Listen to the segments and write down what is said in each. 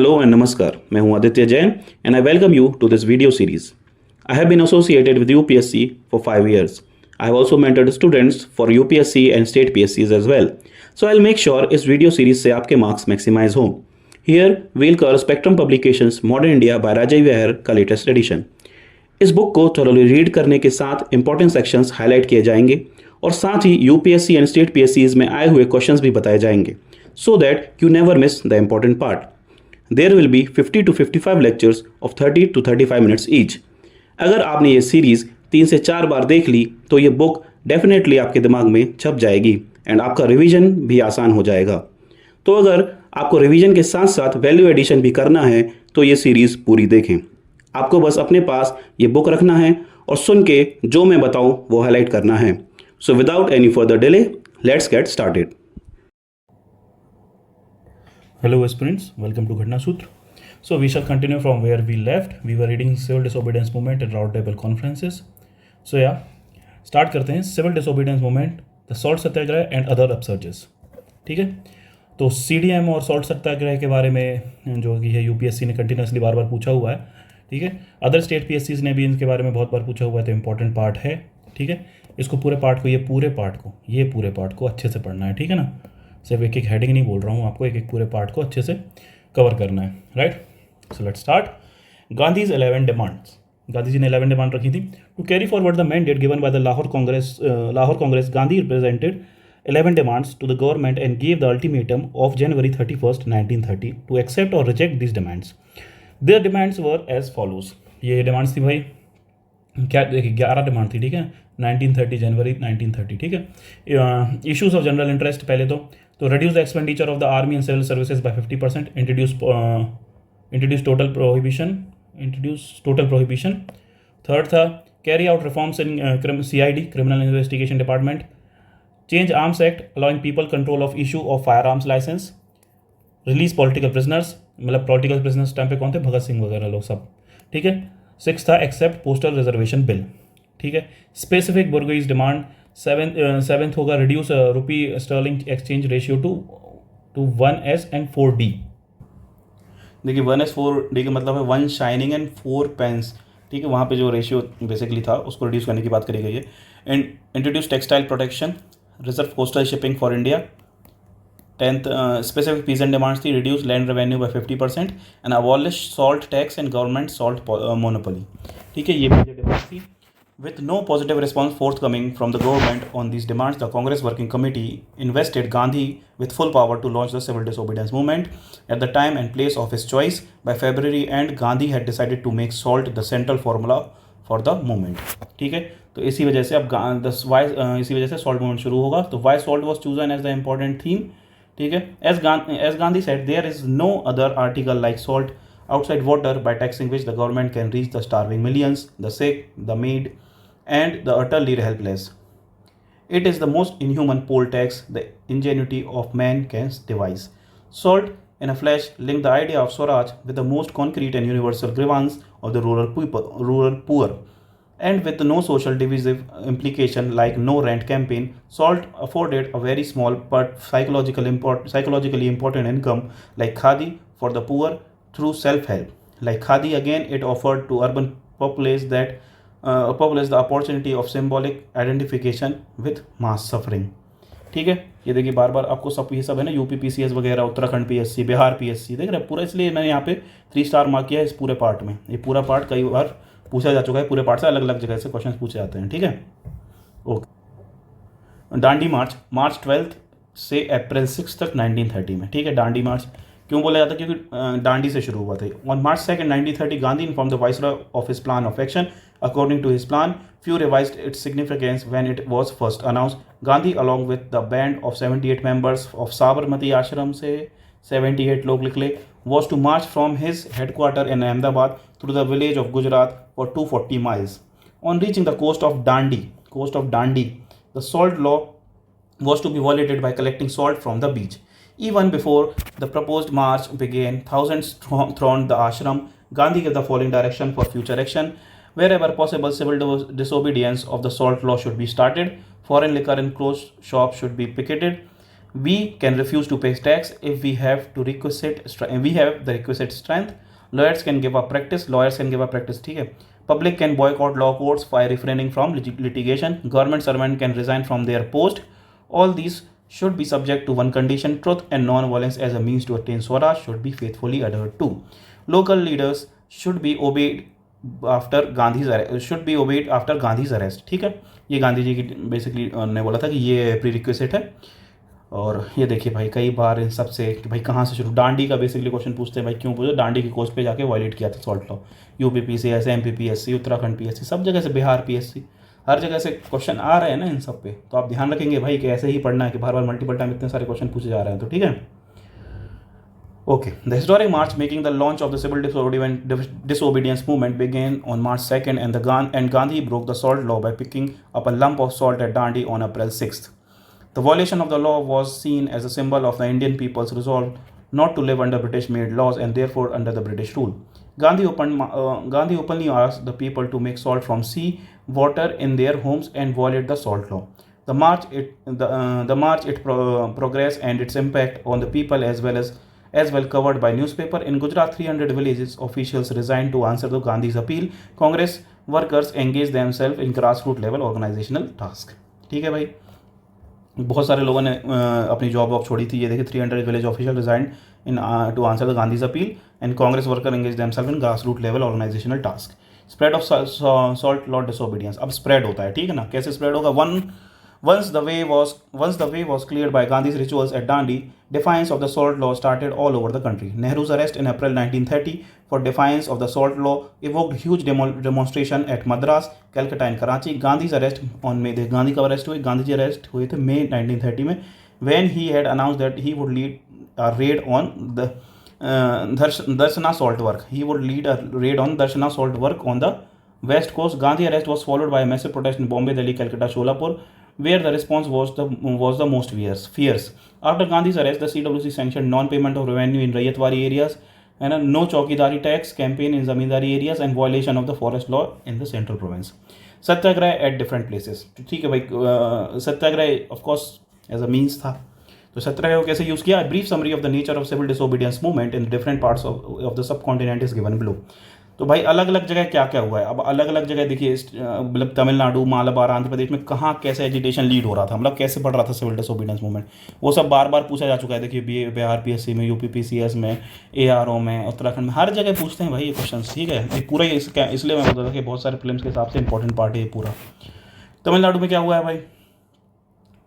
Hello and Namaskar. मैं हूं Aditya Jain and I welcome you to this video series. I have been associated with UPSC for 5 years. I have also mentored students for UPSC and state PSCs as well. So I'll make sure इस video series से आपके marks maximise हों. Here we'll cover Spectrum Publications Modern India by Rajay Vihar का latest edition. इस book को thoroughly read करने के साथ इंपॉर्टेंट सेक्शंस हाईलाइट किए जाएंगे और साथ ही यूपीएससी एंड स्टेट पीएससीज में आए हुए क्वेश्चंस भी बताए जाएंगे so that you never miss the important part. There will be 50 to 55 lectures of 30 to 35 minutes each. अगर आपने ये सीरीज़ 3 से 4 बार देख ली तो ये बुक डेफिनेटली आपके दिमाग में छप जाएगी एंड आपका रिवीजन भी आसान हो जाएगा. तो अगर आपको रिवीजन के साथ साथ वैल्यू एडिशन भी करना है तो ये सीरीज़ पूरी देखें. आपको बस अपने पास ये बुक रखना है और सुन के जो मैं बताऊँ वो हाईलाइट करना है. So without any further delay let's get started. Hello aspirants, welcome to Ghatna Sutra. So we shall continue from where we left. We were reading civil disobedience movement and round table conferences. So yeah, start करते हैं civil disobedience movement, the salt Satyagraha and other upsurges. ठीक है, तो CDM और salt सत्याग्रह के बारे में जो कि है यूपीएससी ने कंटिन्यूसली बार बार पूछा हुआ है. ठीक है, अदर स्टेट पीएससीज ने भी इनके बारे में बहुत बार पूछा हुआ है, तो इंपॉर्टेंट पार्ट है. ठीक है, इसको पूरे पार्ट को ये पूरे पार्ट को अच्छे से पढ़ना है. ठीक है ना, सिर्फ एक एक हेडिंग नहीं बोल रहा हूँ आपको, एक एक पूरे पार्ट को अच्छे से कवर करना है. Right, so let's start. Gandhi's 11 demands. Gandhi ji ने 11 डिमांड रखी थी. To carry forward the mandate given by the Lahore Congress Gandhi represented 11 demands to the government and gave the ultimatum of January 31st, 1930 to accept or reject these demands. Their demands were as follows. ये demands थी भाई, क्या देखिए 11 demand थी. ठीक है, 1930 जनवरी 1930. ठीक है, इश्यूज ऑफ जनरल इंटरेस्ट पहले तो reduce the expenditure of the army and civil services by 50%, introduce total prohibition. Third था carry out reforms in CID, criminal investigation department, change arms act allowing people control of issue of firearms license, release political prisoners. मतलब political prisoners time पे कौन थे, भगत सिंह वगैरह लोग सब. ठीक है. 6 था accept postal reservation bill. ठीक है, स्पेसिफिक बुर्गीज डिमांड. सेवेंथ होगा reduce rupee sterling exchange ratio to 1s and 4d. देखिए 1s 4d का मतलब है 1 शाइनिंग एंड 4 पेंस. ठीक है, वहाँ पे जो रेशियो बेसिकली था उसको रिड्यूस करने की बात करी गई है. And introduce textile protection, reserve coastal shipping for India. 10th specific peasant demands थी reduce land revenue by 50% and abolish salt tax and government salt monopoly. ठीक है, ये मेजर डिमांड्स थी. With no positive response forthcoming from the government on these demands, the Congress Working Committee invested Gandhi with full power to launch the civil disobedience movement at the time and place of his choice. By February end, Gandhi had decided to make salt the central formula for the movement. ठीक है, तो इसी वजह से अब इसी वजह से salt movement शुरू होगा. तो why salt was chosen as the important theme? ठीक है, as Gandhi said, there is no other article like salt outside water by taxing which the government can reach the starving millions, the sick, the maimed, and the utterly helpless. It is the most inhuman poll tax the ingenuity of man can devise. Salt in a flash linked the idea of Swaraj with the most concrete and universal grievance of the rural poor, and with no social divisive implication like no rent campaign. Salt afforded a very small but psychologically important income like khadi for the poor through self-help. Like khadi again, it offered to urban populace the opportunity of symbolic identification with mass suffering. ठीक है, ये देखिए बार बार आपको सब ये सब है ना, यूपी पीसीएस वगैरह, उत्तराखंड पीएससी, बिहार पीएससी, देख रहे हैं पूरा. इसलिए मैंने यहाँ पे 3 स्टार मार्क किया है इस पूरे पार्ट में. ये पूरा पार्ट कई बार पूछा जा चुका है, पूरे पार्ट से अलग अलग जगह से क्वेश्चन पूछे जाते हैं. ठीक है, ओके. दांडी मार्च 12 से अप्रैल 6 तक 1930 में. ठीक है, दांडी मार्च क्यों बोला जाता है, क्योंकि दांडी से शुरू हुआ था. On March 2nd, 1930, Gandhi inform the viceroy of his plan of action. According to his plan, few revised its significance when it was first announced. Gandhi, along with the band of 78 members of Sabarmati Ashram से 78 लोग लिख ले, was to march from his headquarter in Ahmedabad through the village of Gujarat for 240 miles. On reaching the coast of Dandi, the salt law was to be violated by collecting salt from the beach. Even before the proposed march began, thousands thronged the ashram. Gandhi gave the following direction for future action. Wherever possible, civil disobedience of the salt law should be started. Foreign liquor in closed shops should be picketed. We can refuse to pay tax if we have the requisite strength. Lawyers can give up practice. ठीक है. Public can boycott law courts by refraining from litigation. Government servant can resign from their post. All these should be subject to one condition: truth and non-violence as a means to attain Swaraj should be faithfully adhered to. Local leaders should be obeyed after Gandhi's arrest. ठीक है. ये गांधी जी की basically ने बोला था कि ये pre request है. और ये देखिए भाई कई बार इन सब से कि भाई कहाँ से शुरू, डांडी का बेसिकली क्वेश्चन पूछते हैं भाई, क्यों पूछो, डांडी की कोर्स पे जाके वायलेट किया था salt law. UP PCS, MP PSC, Uttarakhand PSC, सब जगह से, बिहार PSC, हर जगह से क्वेश्चन आ रहे हैं ना इन सब पे. तो आप ध्यान रखेंगे भाई कि ऐसे ही पढ़ना है कि बार बार मल्टीपल टाइम इतने सारे क्वेश्चन पूछे जा रहे हैं. तो ठीक है. Okay, the historic march making the launch of the civil disobedience movement began on March 2nd, and Gandhi broke the salt law by picking up a lump of salt at Dandi on April 6th. The violation of the law was seen as a symbol of the Indian people's resolve not to live under British-made laws and therefore under the British rule. Gandhi openly asked the people to make salt from sea water in their homes and violate the salt law. The march progress and its impact on the people as well covered by newspaper. In Gujarat, 300 villages officials resigned to answer to Gandhi's appeal. Congress workers engaged themselves in grassroots level organizational task. ठीक है भाई, बहुत सारे लोगों ने अपनी job वॉब छोड़ी थी. ये देखिए 300 village official resigned in to answer the Gandhi's appeal and Congress worker engage themselves in grass root level organisational task. Spread of salt law disobedience. अब स्प्रेड होता है, ठीक है ना. कैसे स्प्रेड होगा? Once the way was cleared by Gandhi's rituals at Dandi, defiance of the salt law started all over the country. Nehru's arrest in April 1930 for defiance of the salt law evoked huge demonstration at Madras, Calcutta and Karachi. Gandhi's arrest on May, Gandhi कब arrest हुए? Gandhi ji arrest हुए थे May 1930 में, when he had announced that he would lead a raid on the Darshana salt work. He would lead a raid on Darshana salt work on the west coast. Gandhi arrest was followed by a massive protest in Bombay, Delhi, Calcutta, Sholapur, where the response was the most fierce. After Gandhi's arrest, the CWC sanctioned non-payment of revenue in Rayatwari areas and no Chaukidari tax campaign in Zamindari areas and violation of the forest law in the central province. Satyagraha at different places. ठीक है भाई, सत्याग्रह of course as a means था. तो सत्याग्रह को कैसे use किया? A brief summary of the nature of civil disobedience movement in different parts of the subcontinent is given below. तो भाई अलग अलग जगह क्या क्या हुआ है. अब अलग अलग जगह देखिए, मतलब तमिलनाडु, मालाबार, आंध्र प्रदेश में कहाँ कैसे एजिटेशन लीड हो रहा था, मतलब कैसे बढ़ रहा था सिविल डिसोबीडियंस मूवमेंट, वो सब बार बार पूछा जा चुका है. देखिए बिहार PSC में, यूपी PCS में, ARO में, उत्तराखंड में, हर जगह पूछते हैं भाई ये क्वेश्चन. ठीक है, ये पूरा इसलिए मैं बोलता था कि बहुत सारे फिल्म के हिसाब से इंपॉर्टेंट पार्ट है ये पूरा. तमिलनाडु में क्या हुआ है भाई?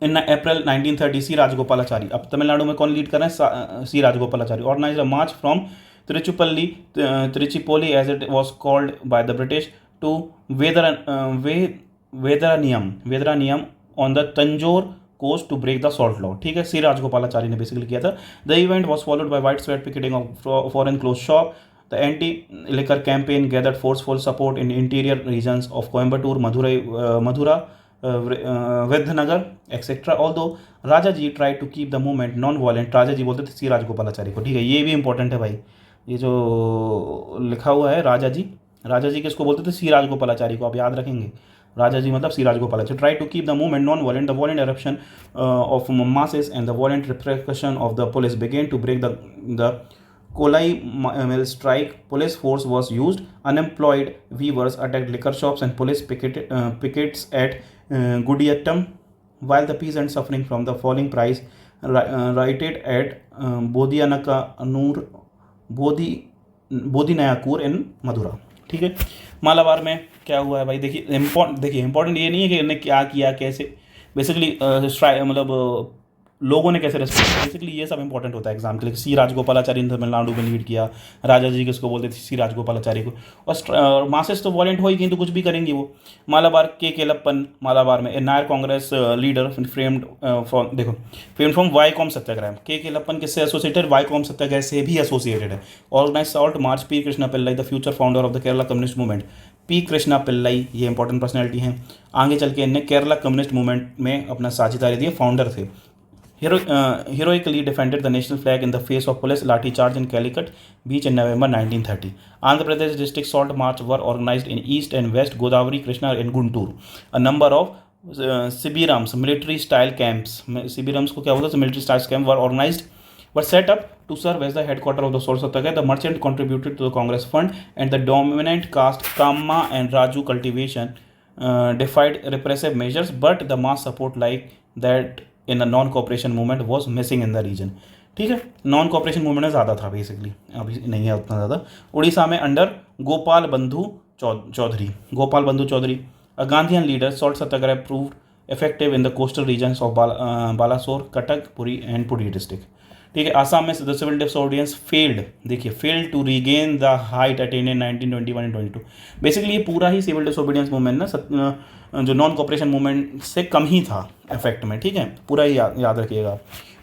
इन अप्रैल 1930 C. राजगोपालाचारी. अब तमिलनाडु में कौन लीड कर रहे हैं? C. Rajagopalachari. Organise a march from Trichipoli, as it was called by the British, to Vedaraniyam on the Tanjore coast to break the salt law. ठीक है, C. राजगोपालाचारी ने बेसिकली किया था. The event was followed by widespread picketing of foreign clothes shop. The anti-liquor campaign gathered forceful support in interior regions of Coimbatore, Madura, Vidhnagar, etc. Although Rajaji tried to keep the movement non-violent. Rajaji बोलते थे C. Rajagopalachari को. ठीक है, ये भी important है भाई. ये जो लिखा हुआ है राजाजी किसको बोलते थे? C. राजगोपालाचारी को. आप याद रखेंगे, राजाजी मतलब C. Rajagopalachari. Try to keep the movement non violent. The violent eruption of masses and the violent repression of the police began to break the Kolai mill strike. Police force was used. Unemployed weavers attacked liquor shops and police pickets at Gudiyattam, while the peasants suffering from the falling price rioted at Bodhinayakur in Madura. ठीक है, मालाबार में क्या हुआ है भाई? देखिए important ये नहीं है कि इन्होंने क्या किया, कैसे बेसिकली मतलब लोगों ने कैसे रेस्पॉन्ड किया. बेसिकली ये सब इंपॉर्टेंट होता है एग्जाम के लिए. C. राजगोपालाचारी ने तमिलनाडु में लीड किया. राजाजी किसको बोलते थे? C. राजगोपालाचारी को. और मासेस तो वॉलेंट हो ही गई, तो कुछ भी करेंगी वो. मालाबार के केलप्पन मालाबार में. A Nair Congress leader framed from Vaikom satyagraha. K Kelappan किससे एसोसिएटेड? वाईकॉम सत्याग्रह से भी एसोसिएटेड है. Organise salt march. P. Krishna Pillai, the future founder of the Kerala communist movement. P. Krishna Pillai ये इंपॉर्टेंट पर्सनैलिटी हैं. आगे चल के इनने केरला कम्युनिस्ट मूवमेंट में अपना साझेदारी दी, फाउंडर थे. Heroically defended the national flag in the face of police lathi charge in Calicut Beach in November 1930. Andhra Pradesh district salt march were organized in east and west Godavari, Krishna and Guntur. A number of Sibirams, military style camps. Sibirams को क्या होता है? Military style camp were organized, were set up to serve as the headquarter of the Salt Satyagraha. The merchant contributed to the Congress fund, and the dominant caste Kamma and Raju cultivation defied repressive measures, but the mass support like that in the non-cooperation movement was missing in the region. ठीक है, non cooperation movement ज़्यादा था basically, अभी नहीं है उतना ज़्यादा। उड़ीसा में अंडर गोपाल बंधु Chaudhary, a Gandhian leader, salt satyagraha proved effective in the coastal regions of Balasore, Cuttack, Puri and Puri district. ठीक है, आसाम में the civil disobedience failed, देखिए failed to regain the height attained in 1921 and 22. Basically ये पूरा ही civil disobedience movement ना जो non cooperation movement से कम ही था इफेक्ट में, ठीक है, पूरा ही याद रखिएगा।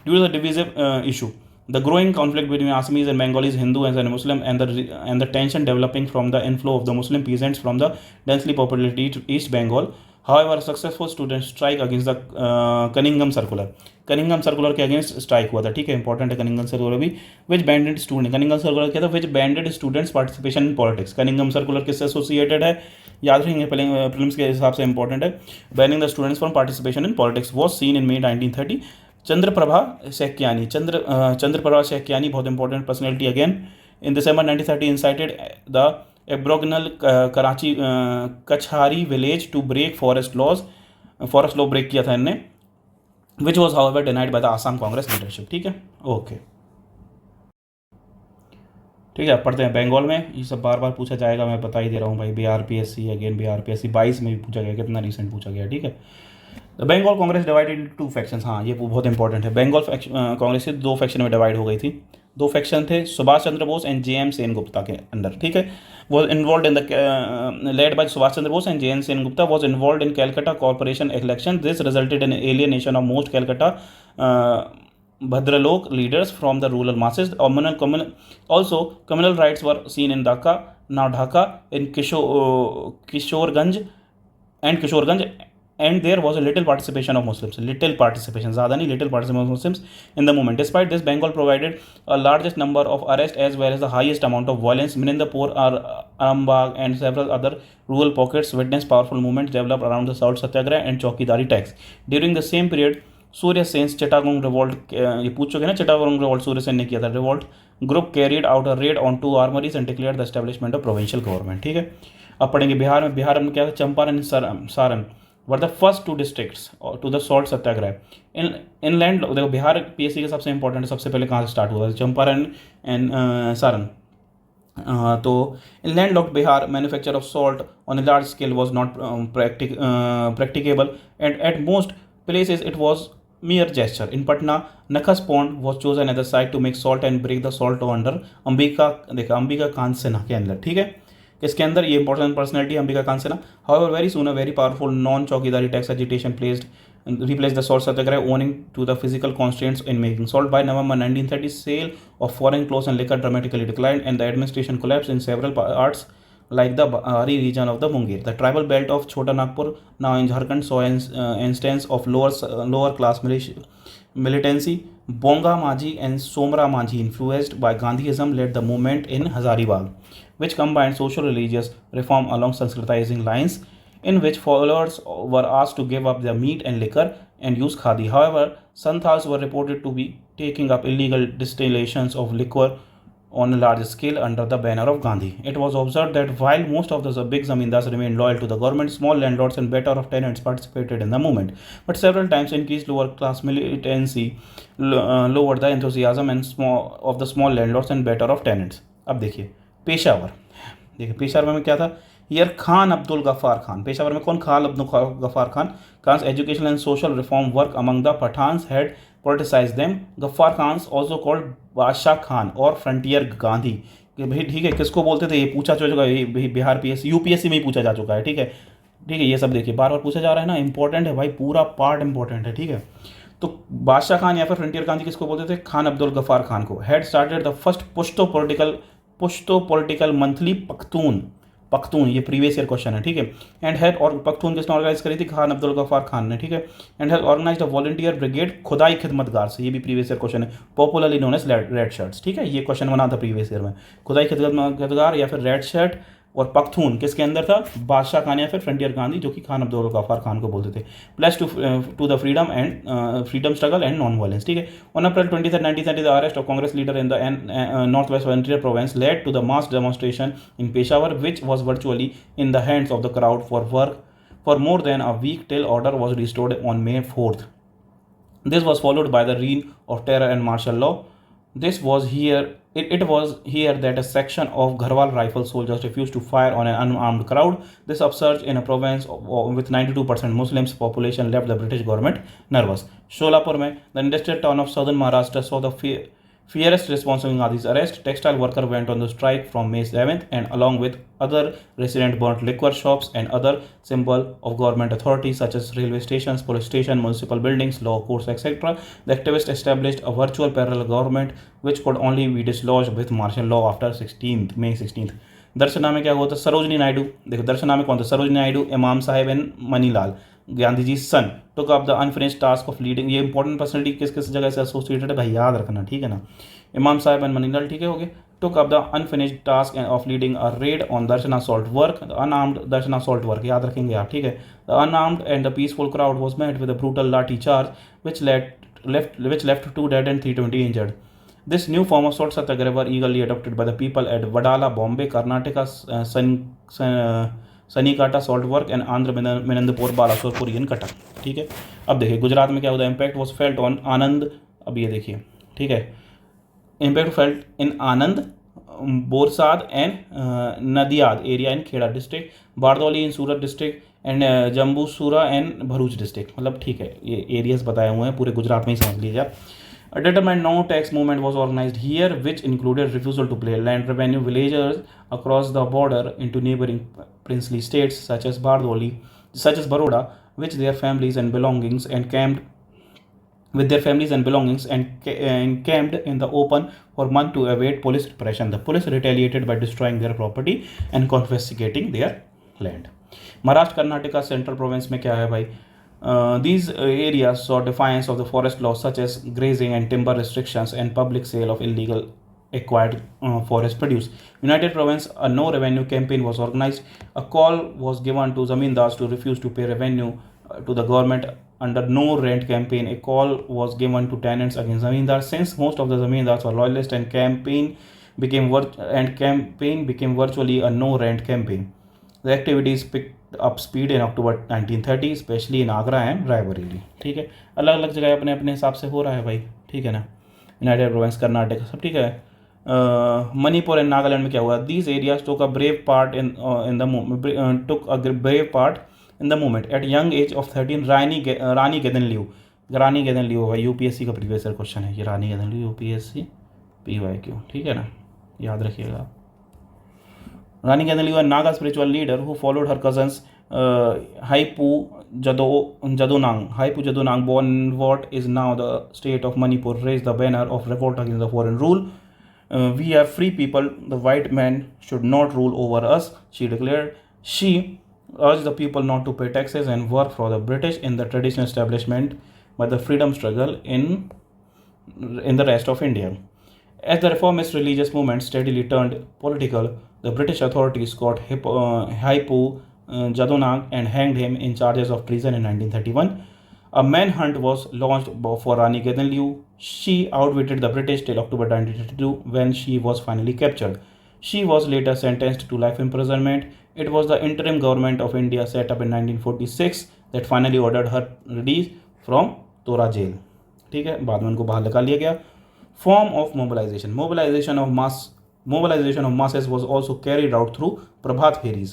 Due to the divisive issue, the growing conflict between Assamese and Bengalis, Hindu and Muslim, and the tension developing from the inflow of the Muslim peasants from the densely populated East Bengal. However, a successful student strike against the Cunningham Circular के against strike हुआ था, ठीक है, important है Cunningham circular भी, which banded student, Cunningham circular क्या था? Which banded students participation in politics. Cunningham circular किससे एसोसिएटेड है? याद रखेंगे, प्रीलिम्स के हिसाब से इंपॉर्टेंट है। Banning the students from participation in politics was seen in May 1930। Chandraprabha Saikiani बहुत important personality again, in December 1930 incited the aboriginal Karachi Kachari village to break forest law break किया था इनने, which was however denied by the Assam Congress leadership. ठीक है, okay, ठीक है, अब पढ़ते हैं बंगाल में। ये सब बार बार पूछा जाएगा, मैं बता ही दे रहा हूँ भाई। BRPSC अगेन BRPSC 22 में भी पूछा गया, कितना रिसेंट पूछा गया, ठीक है। The Bengal Congress divided in 2 factions, हाँ ये बहुत इंपॉर्टेंट है। बंगाल कांग्रेस से 2 फैक्शन में डिवाइड हो गई थी। 2 फैक्शन थे, सुभाष चंद्र बोस एंड JM सेनगुप्ता के अंदर, ठीक है। Was involve in the led by Subhash Chandra Bose and JM Sengupta was involve in Calcutta corporation election. This resulted in alienation of most Calcutta Bhadralok leaders from the rural masses. Also, communal rights were seen in Dhaka, in Kishoreganj, and there was a little participation of Muslims. Little participation of Muslims in the movement. Despite this, Bengal provided a largest number of arrests as well as the highest amount of violence. Minindapur, Arambagh, and several other rural pockets witnessed powerful movements develop around the Salt Satyagraha and Chaukidari tax. During the same period, Surya sense Chittagong revolt, ये पूछ चुके ना, Chittagong revolt Surya Sen ने किया था। Revolt group carried out a raid on 2 armouries and declared the establishment of provincial government, ठीक है। अब पढ़ेंगे बिहार में। बिहार में क्या था? Champaran Saran were the first 2 districts to the salt satyagraha. Inland, देखो बिहार PSC का सबसे इंपॉर्टेंट, सबसे पहले कहाँ से स्टार्ट हुआ था? चंपारण एंड सारण। तो इन land locked Bihar manufacture of salt on a large scale was not practicable, and at most places it was mere gesture. In Patna, Nakhas Pond was chosen as the site to make salt and break the salt under Ambika Kant Sinha के अंदर, ठीक है। किसके अंदर? ये important personality Ambika Kant Sinha. However, very soon a very powerful non-चौकीदारी tax agitation replaced the salt satyagraha, owing to the physical constraints in making salt. By November 1930, sale of foreign clothes and liquor dramatically declined, and the administration collapsed in several parts like the Bahari region of the Munger. The tribal belt of Chota Nagpur, now in Jharkhand, saw an instance of lower class militancy. Bonga Majhi and Somra Majhi, influenced by Gandhiism, led the movement in Hazaribagh, which combined social religious reform along Sanskritizing lines, in which followers were asked to give up their meat and liquor and use khadi. However, Santhals were reported to be taking up illegal distillations of liquor on a large scale under the banner of Gandhi. It was observed that while most of the big zamindars remained loyal to the government, small landlords and better off tenants participated in the movement. But several times increased lower class militancy lowered the enthusiasm of the small landlords and better off tenants. अब देखिए पेशावर में क्या था? Here Khan Abdul Ghaffar Khan. Peshawar में कौन? Khan Abdul Ghaffar Khan. Khan's educational and social reform work among the Pathans had politicized them. Ghaffar Khan's also called बादशाह खान और frontier Gandhi, कि भाई ठीक है, किसको बोलते थे? ये पूछा जा चुका है, बिहार PSC UPSC में ही पूछा जा चुका है, ठीक है। ये सब देखिए बार बार पूछा जा रहा है ना, इंपॉर्टेंट है भाई, पूरा पार्ट इंपॉर्टेंट है, ठीक है। तो बादशाह खान या फिर फ्रंटियर गांधी किसको बोलते थे? खान अब्दुल गफ्फार खान को। Had started the first Pushto political monthly Pakhtun, ये प्रीवियस ईयर क्वेश्चन है, ठीक है। एंड हैड, और पख्तून किसने ऑर्गेनाइज करी थी? खान अब्दुल गफ्फार खान ने, ठीक है। And had organised a volunteer brigade Khudai Khidmatgar से, ये भी प्रीवियस ईयर क्वेश्चन है, popularly known as red shirts, ठीक है। ये क्वेश्चन बना था प्रीवियस ईयर में, खुदाई खिदमतगार या फिर रेड शर्ट और पख्तून किसके अंदर था, बादशाह खान या फिर फ्रंटियर गांधी, जो कि खान अब्दुल गफ्फार खान को बोलते थे। Plus two the freedom struggle and non violence, ठीक है। On April 23, 1930, the arrest of Congress leader in the northwest frontier province led to the mass demonstration in Peshawar, which was virtually in the hands of the crowd for more than a week till order was restored on May 4th. This was followed by the reign of terror and martial law. It was here that a section of Gharwal rifle soldiers refused to fire on an unarmed crowd. This upsurge in a province with 92% Muslims population left the British government nervous. Sholapur mein, the industrial town of southern Maharashtra saw the fiercest response to Gandhi's arrest. Textile workers went on the strike from May 7th, and along with other residents burnt liquor shops and other symbol of government authorities such as railway stations, police station, municipal buildings, law courts, etc. The activists established a virtual parallel government which could only be dislodged with martial law after May 16th. दर्शना में क्या हुआ था, सरोजनी नायडू, देखो दर्शना में कौन था, Sarojini Naidu, Imam Sahib and Manilal, Gandhi ji son took up the unfinished task of leading. ये important personality किस किस जगह से एसोसिएटेड है भाई, याद रखना, ठीक है ना। इमाम साहेब एंड मनीलाल, ठीक है, हो गए। Took up the unfinished task of leading a raid on Dharasana salt work, the unarmed Dharasana salt work, याद रखेंगे आप, ठीक है। The unarmed and the peaceful crowd was met with a brutal lathi charge which left 2 dead and 320 injured. This new form of salt satyagraha were eagerly adopted by the people at Vadala, Bombay, Karnataka, Sanikata salt work and Andhra Minandapur, Balasore, and Cuttack, ठीक है। अब देखिए गुजरात में क्या होता है, impact was felt on Anand, अब ये देखिए, ठीक है, impact felt in Anand, Borsad and Nadiad area in Kheda district, Bardoli in Surat district and Jambusar and Bharuch district, मतलब ठीक है, ये एरियाज बताए हुए हैं, पूरे गुजरात में ही समझ लीजिए आप। A determined no-tax movement was organized here, which included refusal to pay land revenue villagers across the border into neighboring princely states such as Baroda, which their families and belongings and camped in the open for months to evade police repression. The police retaliated by destroying their property and confiscating their land. Maharashtra Karnataka central province में क्या है भाई, these areas saw defiance of the forest laws such as grazing and timber restrictions and public sale of illegal acquired forest produce. United Province, a no revenue campaign was organized. A call was given to zamindars to refuse to pay revenue to the government under no rent campaign. A call was given to tenants against zamindars. Since most of the zamindars were loyalists and campaign became virtually a no rent campaign. The activities picked up speed in October 1930, especially in Agra and Raebareli, ठीक है। अलग अलग जगह अपने अपने हिसाब से हो रहा है भाई, ठीक है ना। यूनाइटेड प्रोविंस, कर्नाटक, सब ठीक है। मणिपुर एंड नागालैंड में क्या हुआ, these areas took a brave part in the movement at young age of 13। रानी गेदनलियू भाई, यूपीएससी का प्रीवियस ईयर क्वेश्चन है ये, रानी गेदनलियू यूपीएससी PYQ, ठीक है ना, याद रखिएगा। Rani Ganali, a Naga spiritual leader who followed her cousins Haipu Jadonang, born in what is now the state of Manipur, raised the banner of revolt against the foreign rule. We are free people, the white man should not rule over us, she declared. She urged the people not to pay taxes and work for the British in the traditional establishment by the freedom struggle in the rest of India. As the reformist religious movement steadily turned political, the British authorities caught Haipu Jadonang and hanged him in charges of treason in 1931. A manhunt was launched for Rani Ganaliu. She outwitted the British till October 1932 when she was finally captured. She was later sentenced to life imprisonment. It was the interim government of India set up in 1946 that finally ordered her release from Tora jail. ठीक है, बाद में उनको बाहर निकाल लिया गया। Form of mobilization of masses was also carried out through Prabhat Feris,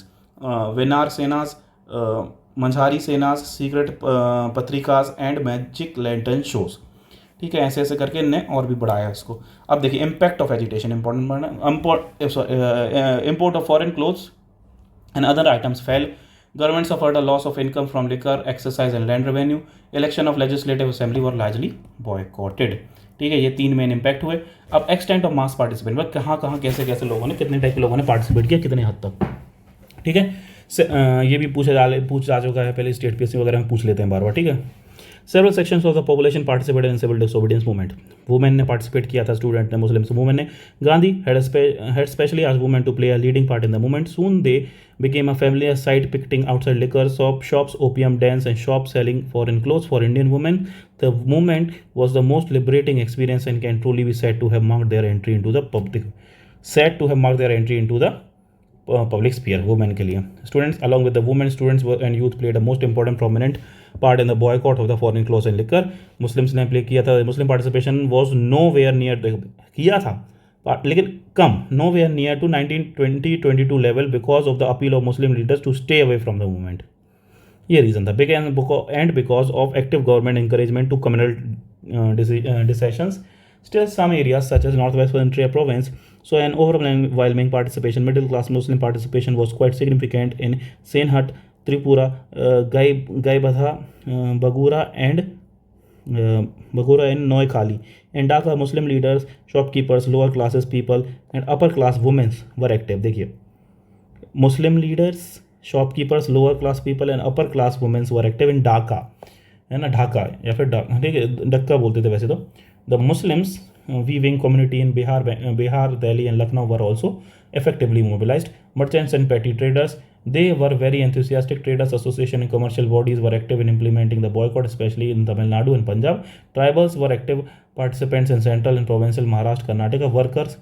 Venar Senas, Manjari Senas, secret patrikas and magic lantern shows, ठीक है। ऐसे ऐसे करके इनने और भी बढ़ाया इसको। अब देखिए impact of agitation, import of foreign clothes and other items fell. Government suffered a loss of income from liquor, excise and land revenue. Election of legislative assembly were largely boycotted, ठीक है। ये 3 मेन इम्पैक्ट हुए। अब extent of mass participate, मतलब कहाँ कैसे कैसे लोगों ने, कितने टाइप के लोगों ने पार्टिसिपेट किया, कितने हद तक, ठीक है। ये भी पूछा जा चुका है पहले, स्टेट PSC वगैरह में पूछ लेते हैं बार बार, ठीक है। Several sections of the population participated in civil disobedience movement. Women ने participate किया था, student ने, Muslims women ने. Gandhi had specially asked women to play a leading part in the movement. Soon they became a familiar sight, picketing outside liquor shops, opium dens, and shops selling foreign clothes for Indian women. The movement was the most liberating experience and can truly be said to have marked their entry into the public sphere. Women के लिए students, along with the women, students and youth played a most important prominent part in the boycott of the foreign clothes and liquor. Muslims ने play किया था. Muslim participation was nowhere near किया था लेकिन कम, nowhere near to 1920-22 level because of the appeal of Muslim leaders to stay away from the movement. ये reason था. And because of active government encouragement to communal decisions. Still, some areas such as Northwest Frontier Province saw an overwhelming participation. Middle class Muslim participation was quite significant in Senhat, Tripura, Gaibadha, Bagura and Noakhali. In Dhaka, Muslim leaders, shopkeepers, lower classes people and upper class women were active. देखिए, Muslim leaders, shopkeepers, lower class people and upper class women were active in Dhaka. है ना, ढाका या फिर ठीक है, डक्का बोलते थे वैसे तो. The Muslims weaving community in Bihar, Delhi and Lucknow were also effectively mobilized. Merchants and petty traders, they were very enthusiastic. Traders association and commercial bodies were active in implementing the boycott, especially in Tamil Nadu and Punjab. Tribals were active participants in central and provincial Maharashtra, Karnataka. Workers,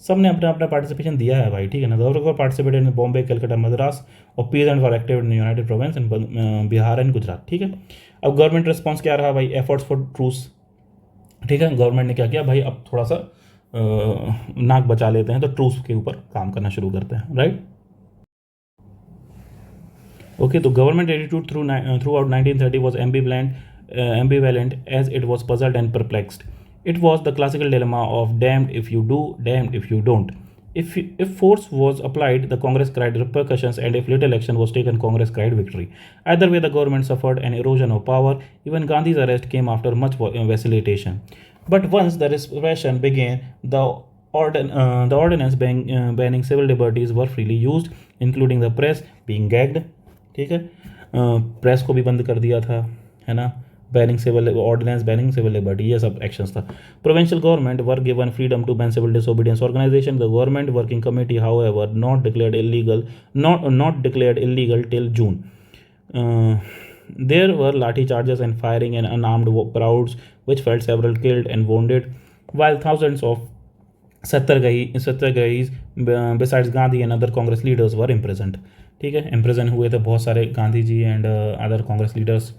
सब ने अपना अपना participation दिया है भाई, ठीक है ना. Worker participated in Bombay, Calcutta, Madras और peasant were active in United Province and Bihar and Gujarat, ठीक है. अब गवर्नमेंट रिस्पॉन्स क्या रहा भाई? एफर्ट्स फॉर ट्रूस, ठीक है. गवर्नमेंट ने क्या किया भाई, अब थोड़ा सा नाक बचा लेते हैं तो ट्रूस के ऊपर काम करना शुरू करते हैं, राइट. ओके, तो government attitude through out 1930 was ambivalent as it was puzzled and perplexed. It was the classical dilemma of damned if you do, damned if you don't. If force was applied, the Congress cried repercussions, and if little action was taken, Congress cried victory. Either way, the government suffered an erosion of power. Even Gandhi's arrest came after much vacillation. But once the repression began, the ordinance banning civil liberties were freely used, including the press being gagged. ठीक है, press को भी बंद कर दिया था, है ना. Banning civil ordinance, banning civil liberty, ये सब एक्शंस था. Provincial government were given freedom to ban civil disobedience organisation. The government working committee however not declared illegal till June. There were lathi charges and firing and unarmed crowds which felt several killed and wounded, while thousands of Satyargrahis besides Gandhi and other Congress leaders were imprisoned. ठीक है, imprison हुए थे बहुत सारे Gandhi ji and other Congress leaders.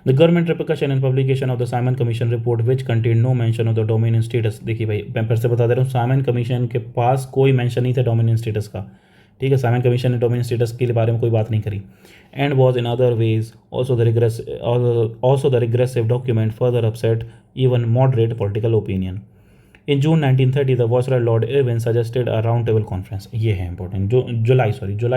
The government repression and publication of the Simon Commission report which contain no mention of the dominion status. देखिए भाई, मैं फिर से बता दे रहा हूँ, साइमन कमीशन के पास कोई मेंशन नहीं था डोमिनियन स्टेटस का, ठीक है. साइमन कमीशन ने डोमिनियन स्टेटस के बारे में कोई बात नहीं करी. And was in other ways also the regressive document further upset even moderate political opinion. In June 1930, the Viceroy Lord Irwin suggested a round table conference. ये है इंपॉर्टेंट. जुलाई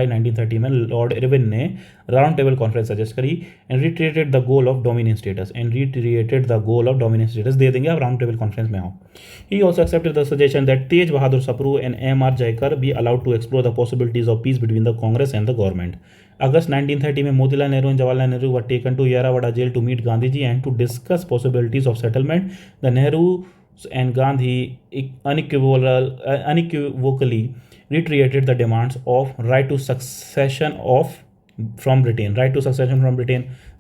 1930 में लॉर्ड इरविन ने राउंड टेबल कॉन्फ्रेंस सजेस्ट करी and reiterated the goal of dominion status. दे देंगे आप round table conference में आओ. He also accepted the suggestion that Tej Bahadur Sapru and M.R. Jayakar be allowed to explore the possibilities of peace between the Congress and the government. August 1930 में Motilal Nehru and Jawaharlal Nehru were taken to Yerrawadda jail to meet Gandhiji and to discuss possibilities of settlement. The Nehru and Gandhi unequivocally reiterated the demands of right to succession from Britain.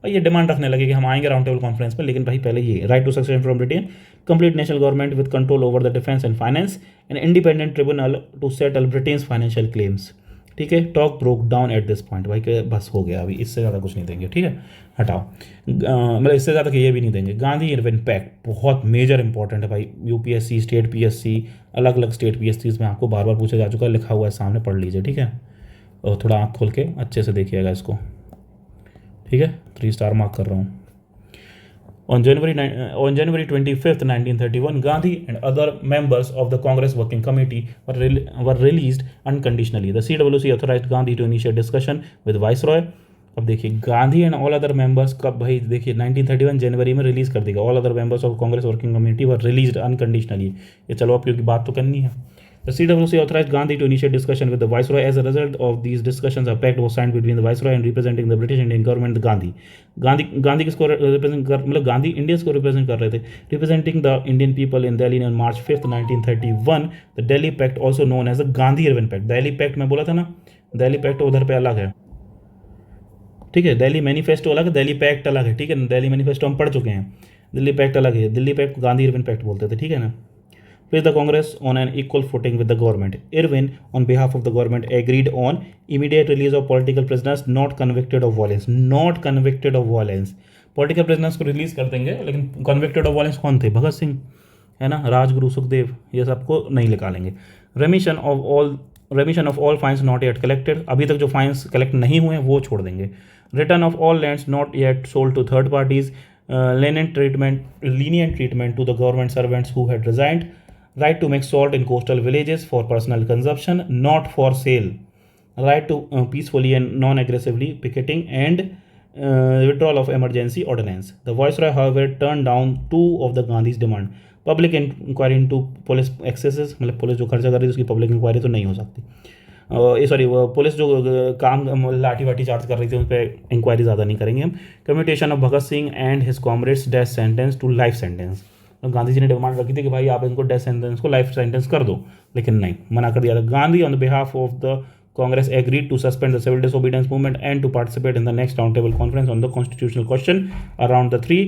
भाई ये demand रखने लगे कि हम आएंगे round table conference में, लेकिन भाई पहले ये right to succession from Britain, complete national government with control over the defence and finance, and independent tribunal to settle Britain's financial claims. ठीक है, talk broke down at this point. भाई के बस हो गया, अभी इससे ज़्यादा कुछ नहीं देंगे, ठीक है, हटाओ. मतलब इससे ज़्यादा कि ये भी नहीं देंगे. गांधी इरविन पैक्ट बहुत मेजर इंपॉर्टेंट है भाई. यूपीएससी, स्टेट पीएससी, अलग अलग स्टेट पीएससी में आपको बार बार पूछा जा चुका है, लिखा हुआ है सामने, पढ़ लीजिए, ठीक है. और थोड़ा आँख खोल के अच्छे से देखिएगा इसको, ठीक है. 3 स्टार मार्क कर रहा हूँ. On January 25th, 1931, Gandhi and other members of the Congress Working Committee were released unconditionally. The CWC authorized Gandhi to initiate discussion with Viceroy. अब देखिए, Gandhi and all other members कब भाई, देखिए 1931 जनवरी में रिलीज़ कर देगा. All other members of Congress working committee were released unconditionally. ये चलो अब क्योंकि बात तो करनी है. The CWC authorized Gandhi to initiate discussion with the Viceroy. As a result of these discussions, a pact was signed between the Viceroy and representing the British Indian government, the Gandhi किसको represent कर, मतलब Gandhi Indians को represent कर रहे थे, representing the Indian people in Delhi on March 5th 1931. The Delhi pact also known as the Gandhi Irwin pact. Delhi pact मैं बोला था ना, दिल्ली पैक्ट उधर पे अलग है, ठीक है. दिल्ली मैनिफेस्टो अलग है, दिल्ली पैक्ट अलग है, ठीक है. दिल्ली मैनिफेस्टो हम पढ़ चुके हैं, दिल्ली पैक्ट अलग है. Delhi pact Gandhi Irwin pact बोलते थे, ठीक है ना. Placed the Congress on an equal footing with the government. Irwin, on behalf of the government, agreed on immediate release of political prisoners not convicted of violence. Not convicted of violence. Political prisoners को release कर देंगे, लेकिन convicted of violence कौन थे? भगत सिंह, है ना, राजगुरु, सुखदेव, ये सबको नहीं निकालेंगे. Remission of all fines not yet collected. अभी तक जो फाइन्स कलेक्ट नहीं हुए वो छोड़ देंगे. Return of all lands not yet sold to third parties. Lenient treatment to the government servants who had resigned. Right to make salt in coastal villages for personal consumption, not for sale. Right to peacefully and non-aggressively picketing, and withdrawal of emergency ordinance. The Viceroy, however, turned down two of the Gandhi's demand. Public inquiry into police excesses, मतलब police जो खर्चा कर रही है उसकी public inquiry तो नहीं हो सकती. सॉरी, पुलिस जो काम लाठी वाठी चार्ज कर रही थी उन पर इंक्वायरी ज़्यादा नहीं करेंगे हम. Commutation of Bhagat Singh and his comrades death sentence to life sentence. तो गांधी जी ने डिमांड रखी थी कि भाई आप इनको डेथ सेंटेंस को लाइफ सेंटेंस कर दो, लेकिन नहीं, मना कर दिया था. Gandhi on the behalf of the Congress agreed to suspend the civil disobedience movement and to participate in the next round table conference on the constitutional question around the 3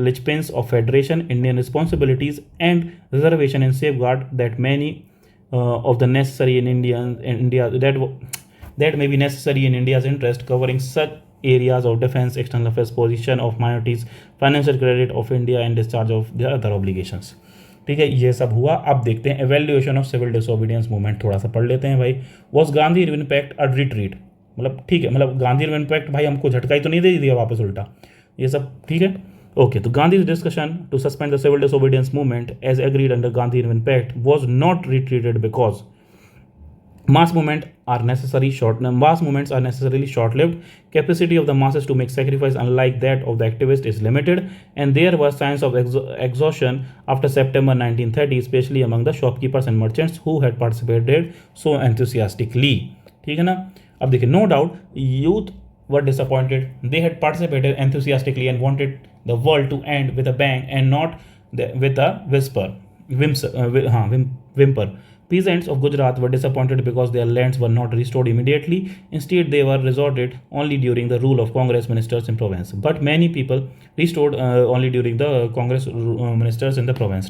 linchpins of federation, Indian responsibilities and reservation, and safeguard that many of the necessary in India that may be necessary in India's interest, covering such areas of defense, external affairs, position of minorities, financial credit of India, and discharge of their other obligations. ठीक है, ये सब हुआ. अब देखते हैं evaluation of civil disobedience movement, थोड़ा सा पढ़ लेते हैं भाई. Was Gandhi Irwin pact a retreat, मतलब ठीक है, मतलब गांधी इरविन पैक्ट भाई हमको झटकाई तो नहीं दे दिया वापस उल्टा, ये सब ठीक है. ओके, तो Gandhi discussion to suspend the civil disobedience movement as agreed under Gandhi Irwin pact was not retreated because mass movements are necessarily short-lived. Capacity of the masses to make sacrifice, unlike that of the activist, is limited, and there were signs of exhaustion after September 1930, especially among the shopkeepers and merchants who had participated so enthusiastically. ठीक है ना. अब देखिए, no doubt youth were disappointed. They had participated enthusiastically and wanted the world to end with a bang and not with a whimper. Peasants of Gujarat were disappointed because their lands were not restored immediately. Instead, they were resorted only during the rule of Congress ministers in province. But many people restored only during the Congress ministers in the province.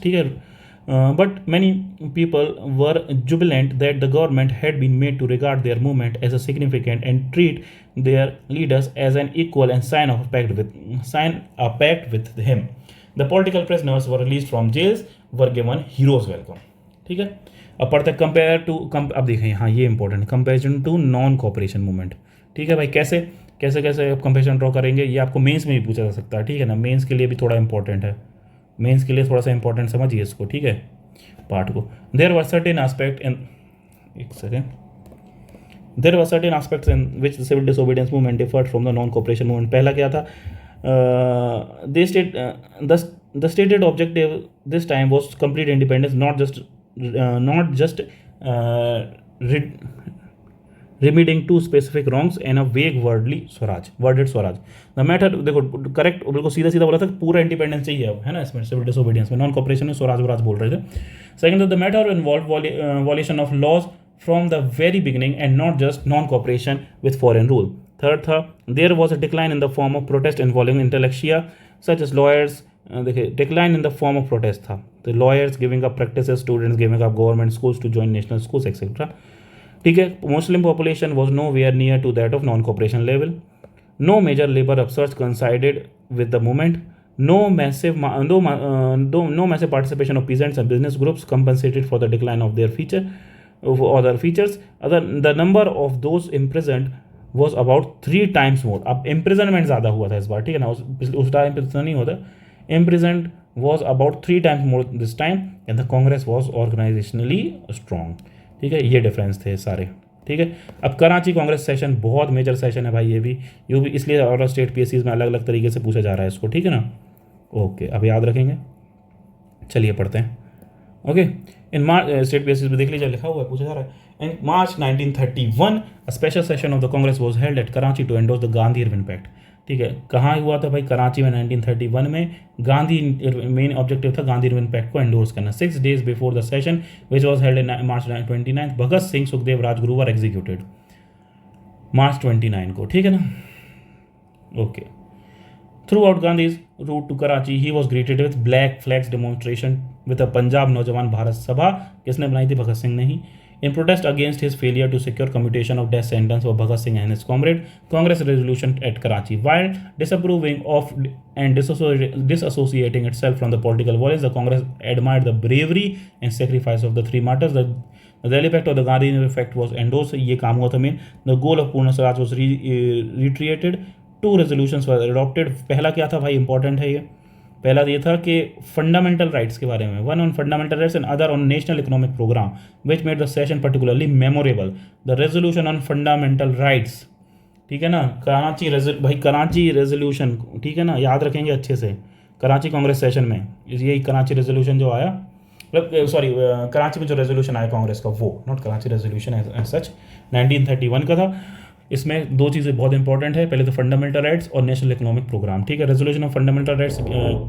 But many people were jubilant that the government had been made to regard their movement as a significant and treat their leaders as an equal and sign a pact with him. The political prisoners were released from jails, were given heroes welcome. ठीक है. अब पढ़ते compare to अब देखें, हाँ ये important, comparison to non cooperation movement. ठीक है भाई, कैसे आप कंपेरिजन ड्रॉ करेंगे, ये आपको मेंस में भी पूछा जा सकता है. ठीक है ना, मेंस के लिए भी थोड़ा इंपॉर्टेंट है, मेंस के लिए थोड़ा सा इंपॉर्टेंट समझिए इसको, ठीक है, पार्ट को. There were certain aspect in which the civil disobedience movement differed from the non cooperation movement. पहला क्या था, the stated objective this time was complete independence, not just remedying to specific wrongs and a vague worded Swaraj. The matter, देखो correct, बिल्कुल सीधा बोला था, पूरा independence चाहिए अब, है ना, इसमें सिविल डिसोबीडियंस में. नॉन कॉपरेशन में स्वराज बोल रहे थे. Second, the matter involve violation of laws from the very beginning and not just non-cooperation with foreign rule. Third था, there was a decline in the form of protest involving intellectia such as lawyers. देखिए, decline in the form of protest था, the lawyers giving up practices, students giving up government schools to join national schools, etc. ठीक है. Muslim population was nowhere near to that of non-cooperation level. No major labor upsurge coincided with the movement. No massive participation of peasants and business groups compensated for the decline of their other features. The number of those imprisoned was about 3 times more. अब imprisonment ज़्यादा हुआ था इस बार, ठीक है ना, उस time पे तो नहीं होता. Imprisoned was about 3 times more this time, and the Congress was organizationally strong. ठीक है, ये डिफरेंस थे सारे. ठीक है. अब कराची कांग्रेस सेशन बहुत मेजर सेशन है भाई, ये भी इसलिए और स्टेट पीएससीज में अलग अलग तरीके से पूछा जा रहा है इसको, ठीक है ना. ओके, अब याद रखेंगे. चलिए पढ़ते हैं. ओके, इन मार्च स्टेट बेसिस पे देख लीजिए, लिखा हुआ है, पूछा जा रहा है। In March 1931 a special session of the Congress was held at Karachi to endorse the Gandhi Irwin pact. ठीक है, कहाँ हुआ था भाई? कराची में 1931 में। गांधी मेन ऑब्जेक्टिव था गांधी इरविन पैक्ट को एंडोर्स करना। 6 days before the session which was held in March 29, Bhagat Singh, Sukhdev, Rajguru were executed March 29 को। ठीक है ना, okay. Throughout Gandhi's route to Karachi, he was greeted with black flags demonstration with a Punjab Naujawan Bharat Sabha, किसने बनाई थी? भगत सिंह ने ही। In protest against his failure to secure commutation of death sentence for Bhagat Singh and his comrade, Congress resolution at Karachi. While disapproving of and disassociating itself from the political violence, the Congress admired the bravery and sacrifice of the three martyrs. The Delhi Pact or the Gandhi Pact was endorsed. ये काम हुआ था main. The goal of Purna Swaraj was reiterated. 2 resolutions were adopted. पहला क्या था भाई? Important है ये। पहला ये था कि फंडामेंटल राइट्स के बारे में, one on fundamental rights and other on national economic programme, which made the session particularly memorable. The resolution on fundamental rights, ठीक है ना, कराची रेजोल्यूशन, ठीक है ना, याद रखेंगे अच्छे से। कराची कांग्रेस सेशन में यही कराची रेजोल्यूशन जो आया, मतलब सॉरी, कराची में जो रेजोल्यूशन आया कांग्रेस का, वो not Karachi resolution as such, 1931 का था। इसमें 2 चीज़ें बहुत इंपॉर्टेंट है, पहले तो फंडामेंटल राइट्स और नेशनल इकोनॉमिक प्रोग्राम। ठीक है, resolution of fundamental rights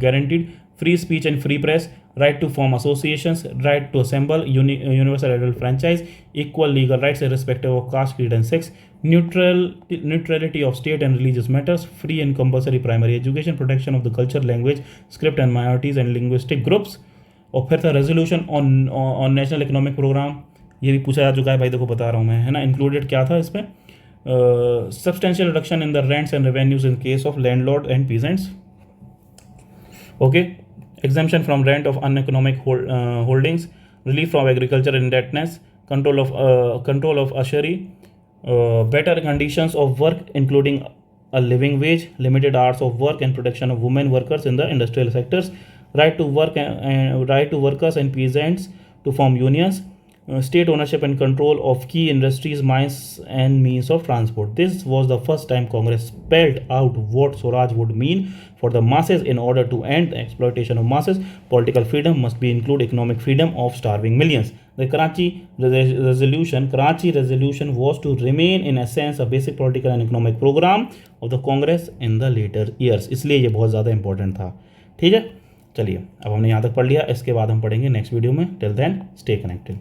guaranteed free speech and free press, right to form associations, right to assemble, universal adult franchise, equal legal rights irrespective of caste, creed and sex, neutrality of state and religious matters, free and compulsory primary education, protection of the culture, language, script and minorities and linguistic groups। और फिर था resolution on national economic programme, ये भी पूछा जा चुका है भाई, देखो बता रहा हूँ मैं, है ना। इंक्लूडेड क्या था इसमें? Substantial reduction in the rents and revenues in case of landlord and peasants. Okay, exemption from rent of uneconomic holdings, relief from agriculture indebtedness, control of usury, better conditions of work including a living wage, limited hours of work and protection of women workers in the industrial sectors, right to work right to workers and peasants to form unions, state ownership and control of key industries, mines and means of transport. This was the first time Congress spelled out what Swaraj would mean for the masses. In order to end the exploitation of masses, political freedom must be include economic freedom of starving millions. The Karachi resolution was to remain in essence a basic political and economic program of the Congress in the later years. इसलिए ये बहुत ज़्यादा important था। ठीक है, चलिए अब हमने यहाँ तक पढ़ लिया, इसके बाद हम पढ़ेंगे नेक्स्ट वीडियो में। Till then stay connected.